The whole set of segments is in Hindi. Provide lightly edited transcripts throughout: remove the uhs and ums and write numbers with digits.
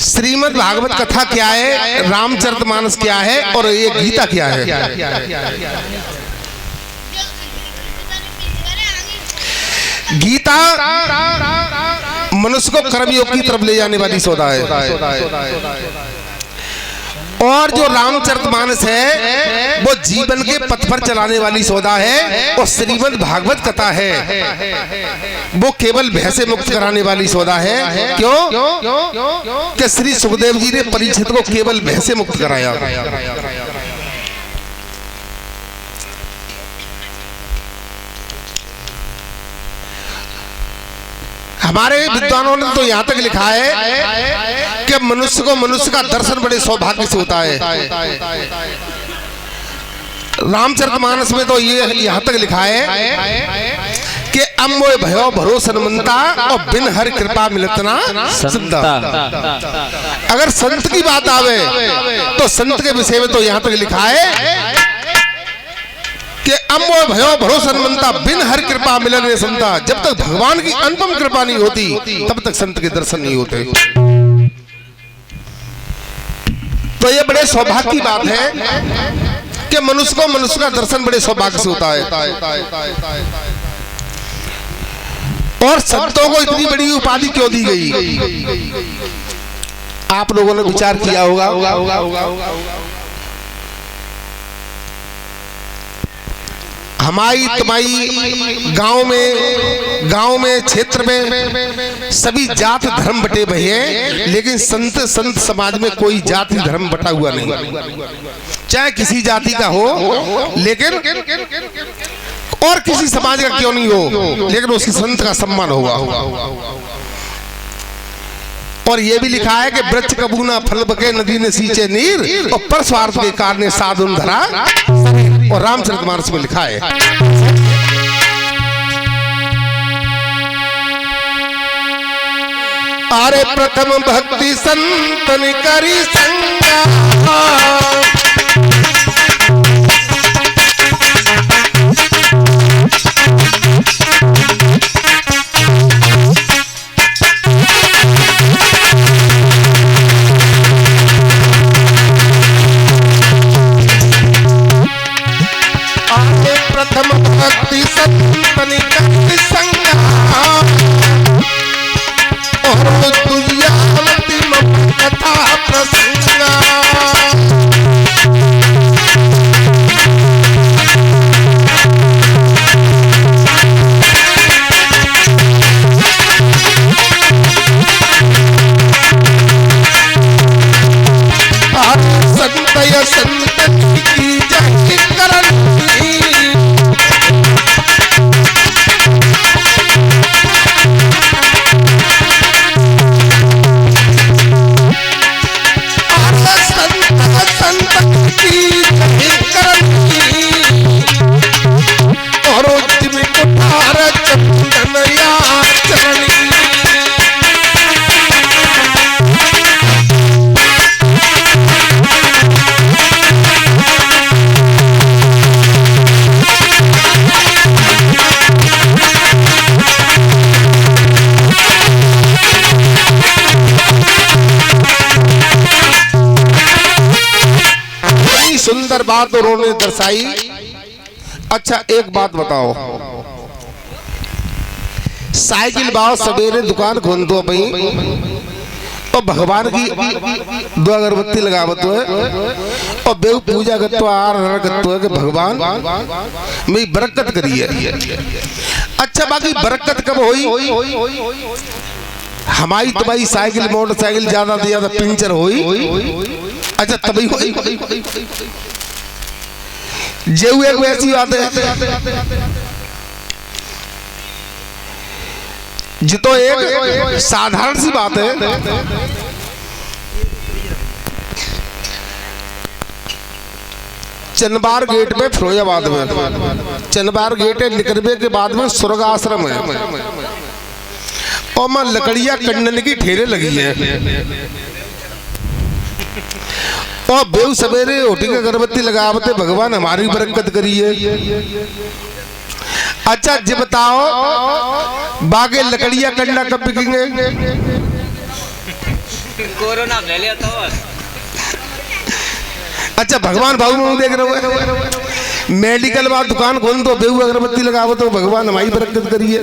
श्रीमद् भागवत कथा क्या है, रामचरितमानस क्या है और ये गीता क्या है। गीता मनुष्य को कर्मयोग की तरफ ले जाने वाली सौदा है और जो रामचरितमानस है वो जीवन के पथ पर चलाने वाली सौदा है और श्रीमद् भागवत कथा है वो केवल भय से मुक्त कराने वाली सौदा है। क्यों कि श्री सुखदेव जी ने परीक्षित को केवल भय से मुक्त कराया। हमारे विद्वानों ने तो यहाँ तक लिखा है कि मनुष्य को मनुष्य का दर्शन बड़े सौभाग्य से होता है। रामचरितमानस में तो ये यहाँ तक लिखा है कि अम्मोय भयो भरोसन मनता और बिन हर कृपा मिलतना संता। अगर संत की बात आवे तो संत के विषय में तो यहाँ तक लिखा है कि अम्मोय भयो भरोसन मनता बिन हर कृपा मिलने संता। जब तक भगवान की अनुपम कृपा नहीं होती तब तक संत के दर्शन नहीं होते। तो ये बड़े सौभाग्य की बात है कि मनुष्य को मनुष्य का दर्शन बड़े सौभाग्य से होता है। और संतों को इतनी बड़ी उपाधि क्यों दी गई, आप लोगों ने विचार किया होगा। हमारी तुम्हारी गांव में क्षेत्र में सभी जात धर्म बटे हुए हैं, लेकिन संत समाज में कोई जाति धर्म बटा हुआ नहीं। चाहे किसी जाति का हो, लेकिन और किसी समाज का क्यों नहीं हो, लेकिन उसकी संत का सम्मान होगा। और ये भी लिखा है कि वृक्ष कबूना फल बके नदी ने सींचे नीर और पर स्वार्थ के कारण साधुन धरा। और रामचरितमानस में लिखा है अरे प्रथम भक्ति संतन करी संगा भक्ति संतन करी संगा और तुझ्यावती कथा प्रसंगा। संतय संत की जय करनी सुंदर बात उन्होंने दर्शाई। अच्छा एक बात बताओ, साइकिल बाव सवेरे दुकान खोल दो भाई और भगवान की दो अगरबत्ती लगावत है और बेव पूजा करते है कि भगवान मेरी बरकत करिए। अच्छा बाकी बरकत कब हुई, हमारी तुम्हारी साइकिल मोटरसाइकिल ज्यादा से ज्यादा पंचर हुई। अच्छा तभी हुई जेऊ एक वैसी बात है जी, तो एक साधारण सी बात है। चनबार गेट में फिरोजाबाद में चनबार गेट है, निकलने के बाद में स्वर्ग आश्रम है और मां लकड़ियां कंडन की ठेरे लगी है और बेव सवेरे ओटी का अगरबत्ती लगावते भगवान हमारी बरकत करिए। अच्छा जी बताओ बागे लकड़ियां कंडा कब बिकेंगे, कोरोना फैलिया तो। अच्छा भगवान भाऊ में देख रहे हो मेडिकल में दुकान खोल दो बेहू अगरबत्ती लगावो तो भगवान हमारी बरकत करिए।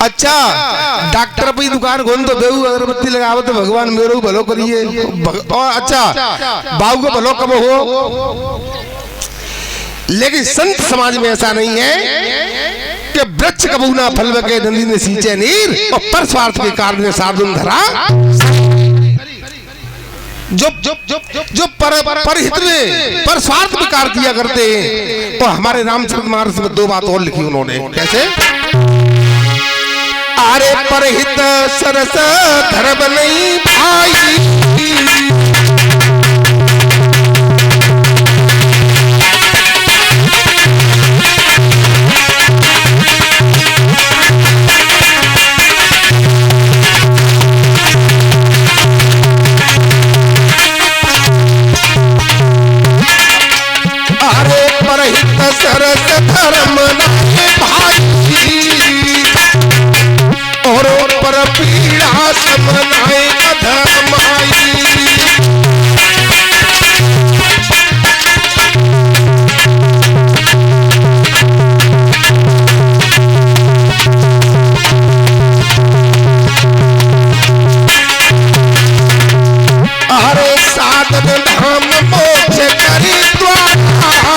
अच्छा डॉक्टर पे दुकान खोल दो बेहू अगरबत्ती लगावो तो भगवान मेरो भलो करिए। और अच्छा बाबू को भलो कब हो। लेकिन संत समाज में ऐसा नहीं है कि वृक्ष कबू ना फल के नंदी ने सींचे नीर और पर स्वार्थ के कारण साधुन धरा। जो परहित में पर स्वार्थ में कार्य किया करते हैं। तो हमारे रामचरितमानस में दो बात और लिखी उन्होंने। कैसे? अरे परहित सरस धर्म नहीं भाई, सरस धर्म भाई और पर पीड़ा समनाए अधर्माई। अरे साधन धाम मोक्ष करी द्वारा,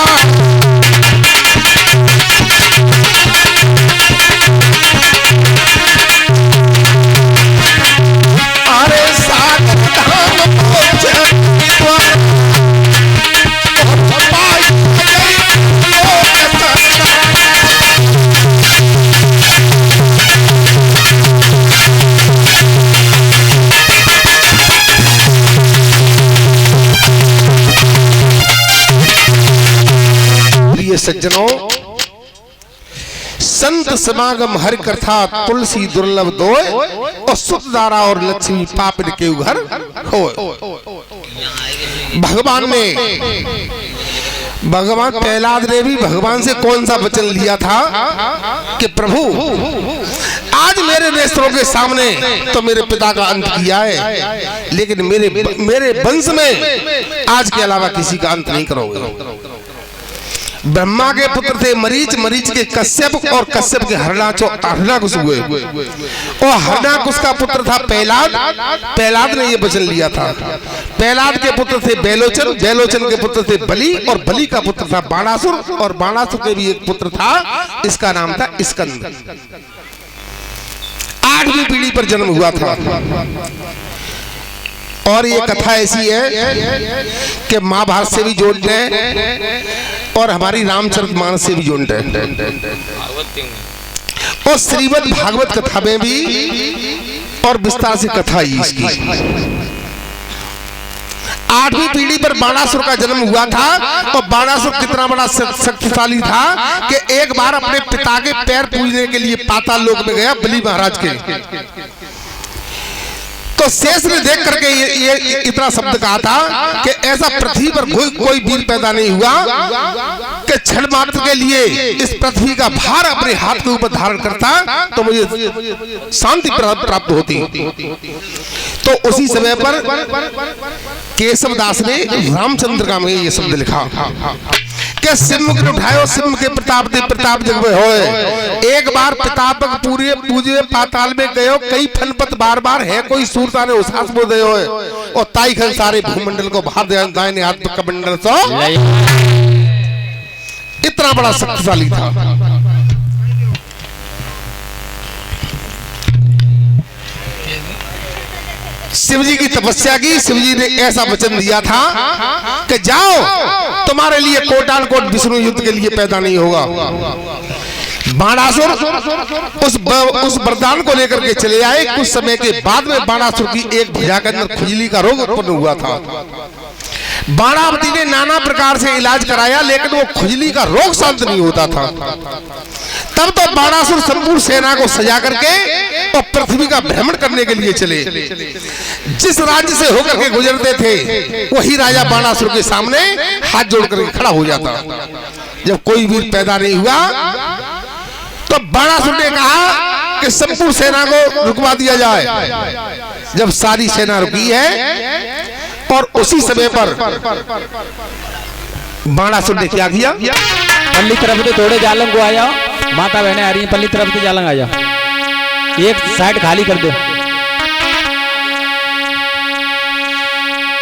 सज्जनों संत समागम हरि कथा तुलसी दुर्लभ दोय और सुत दारा और लक्ष्मी पापिन के घर होय। भगवान प्रहलाद ने भी भगवान से कौन सा वचन लिया था कि प्रभु आज मेरे नेत्रों के सामने तो मेरे पिता का अंत किया है, लेकिन मेरे वंश में आज के अलावा किसी का अंत नहीं करोगे। ब्रह्मा के पुत्र थे मरीच, मरीच के कश्यप और कश्यप के हरणाकुश हुए और हरणाकुश का पुत्र था प्रहलाद। प्रहलाद ने ये वचन लिया था। प्रहलाद के पुत्र थे बेलोचन, बेलोचन के पुत्र थे बलि और बलि का पुत्र था बाणासुर और बाणासुर के भी एक पुत्र था, इसका नाम था स्कंद। 8वीं पीढ़ी पर जन्म हुआ था। और ये कथा ऐसी है कि महाभारत से भी जोड़ते हैं और हमारी रामचरितमानस से भी जोड़ते हैं और श्रीमद् भागवत कथा में भी और विस्तार से कथा ही इसकी। 8वीं पीढ़ी पर बाणासुर का जन्म हुआ था और बाणासुर कितना बड़ा शक्तिशाली था कि एक बार अपने पिता के पैर पूजने के लिए पाताल लोक में गया बलि महाराज के। तो शेष ने देख करके ये इतना शब्द कहा था कि ऐसा पृथ्वी पर कोई वीर पैदा नहीं हुआ कि क्षण मात्र के लिए इस पृथ्वी का भार अपने हाथ के ऊपर धारण करता तो मुझे शांति प्राप्त होती। तो उसी समय पर केशव दास ने रामचंद्र का में ये शब्द लिखा कि सिंह के उठायो सिंह के प्रताप दे प्रताप जग में होए। एक बार प्रतापक पूरे पूजे पाताल में गयो कई फनपत बार बार है कोई सूरता ने उसास बो दे होए और ताई खन सारे भूमंडल को बाहर दे दाहिने हाथ में कमंडल सो इतना बड़ा शक्तिशाली था। शिवजी की तपस्या की, शिवजी ने ऐसा वचन दिया था कि जाओ तुम्हारे लिए कोटान कोट विष्णु युद्ध के लिए पैदा नहीं होगा। बाणासुर उस वरदान को लेकर के चले आए। कुछ समय के बाद में बाणासुर की एक भुजा के अंदर खुजली का रोग उत्पन्न हुआ था। बाणावती ने नाना प्रकार से इलाज कराया लेकिन वो खुजली का रोग शांत नहीं होता था। तब तो बाणासुर संपूर्ण सेना को सजा करके और पृथ्वी का भ्रमण करने के लिए चले। जिस राज्य से होकर के गुजरते थे वही राजा बाणासुर के सामने हाथ जोड़ करके खड़ा हो जाता। जब कोई वीर पैदा नहीं हुआ तो बाणासुर ने कहा कि संपूर्ण सेना को रुकवा दिया जाए। जब सारी सेना रुकी है और उसी समय पर बाणासुर ने क्या किया, पल्ली तरफ से थोड़े जालंग को आ जाओ, माता बहने आ रही हैं, पल्ली तरफ से जालंग आ जाओ, एक साइड खाली कर दो।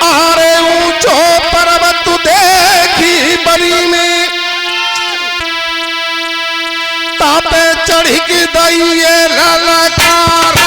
अरे ऊंचो पर्वत देखी बरी में, तापे चढ़ी की दइए ललकारा।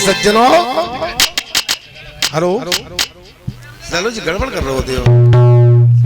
सज्जनों, हेलो, लालू जी गड़बड़ कर रहे होते हो।